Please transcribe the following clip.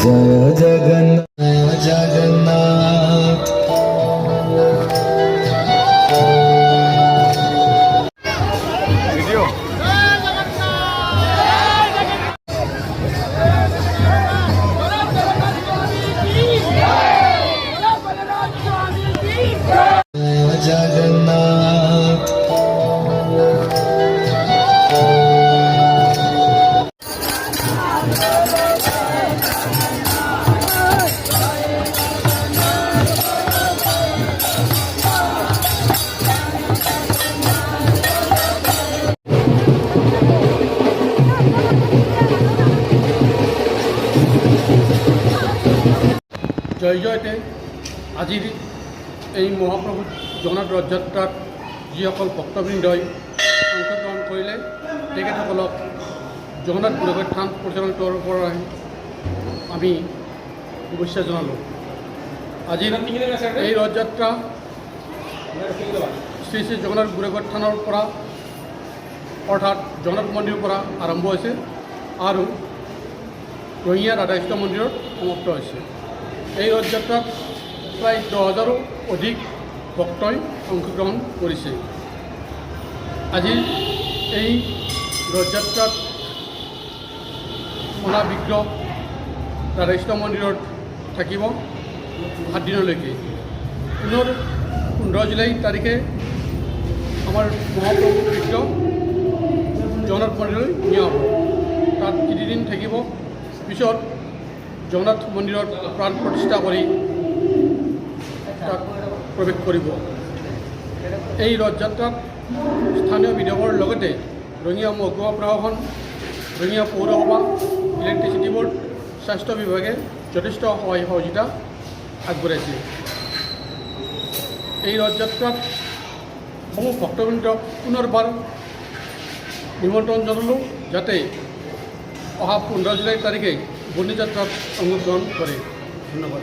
জয় জগন্নাথ জগন্নাথ। জগন্নাথ জয় জয়তে আজিৰ এই মহাপ্ৰভু জগন্নাথ ৰথযাত্ৰাত যিসকল ভক্তবৃন্দই অংশগ্ৰহণ কৰিলে তেখেতসকলক জগন্নাথ বুঢ়াগোঁসাই থান পৰিচালনাৰ তৰফৰ পৰা আমি শুভেচ্ছা জনালোঁ। আজিৰ এই ৰথযাত্ৰা শ্ৰী শ্ৰী জগন্নাথ বুঢ়াগোঁসাই থানৰ পৰা অৰ্থাৎ জগন্নাথ মন্দিৰৰ পৰা আৰম্ভ হৈছে আৰু ৰঙিয়া ৰাধাকৃষ্ণ মন্দিৰত সমাপ্ত হৈছে। এই ৰথযাত্ৰাত প্ৰায় 10,000ৰো অধিক ভক্তই অংশগ্ৰহণ কৰিছে। আজিৰ এই ৰথযাত্ৰাত মনা বিগ্ৰহ ৰাধাকৃষ্ণ মন্দিৰত থাকিব 7 দিনলৈকে। পুনৰ 15 জুলাই তাৰিখে আমাৰ মহাপ্ৰভু বিগ্ৰহ জগন্নাথ মন্দিৰলৈ নিয়া হ'ব। তাত 3 দিন থাকিব। পিছত জগন্নাথ মন্দিৰত প্ৰাণ প্ৰতিষ্ঠা কৰি তাত প্ৰৱেশ কৰিব। এই ৰথযাত্ৰাত স্থানীয় বিধায়কৰ লগতে ৰঙিয়া মহকুমা প্ৰশাসন, ৰঙিয়া পৌৰসভা, ইলেক্ট্ৰিচিটি বোৰ্ড, স্বাস্থ্য বিভাগে যথেষ্ট সহায় সহযোগিতা আগবঢ়াইছে। এই ৰথযাত্ৰাত সমূহ ভক্তবৃন্দক পুনৰবাৰ নিমন্ত্ৰণ জনালোঁ যাতে অহা 15 জুলাই তাৰিখে বৰ্ণিযাত্ৰাত অংশগ্ৰহণ কৰে। ধন্যবাদ।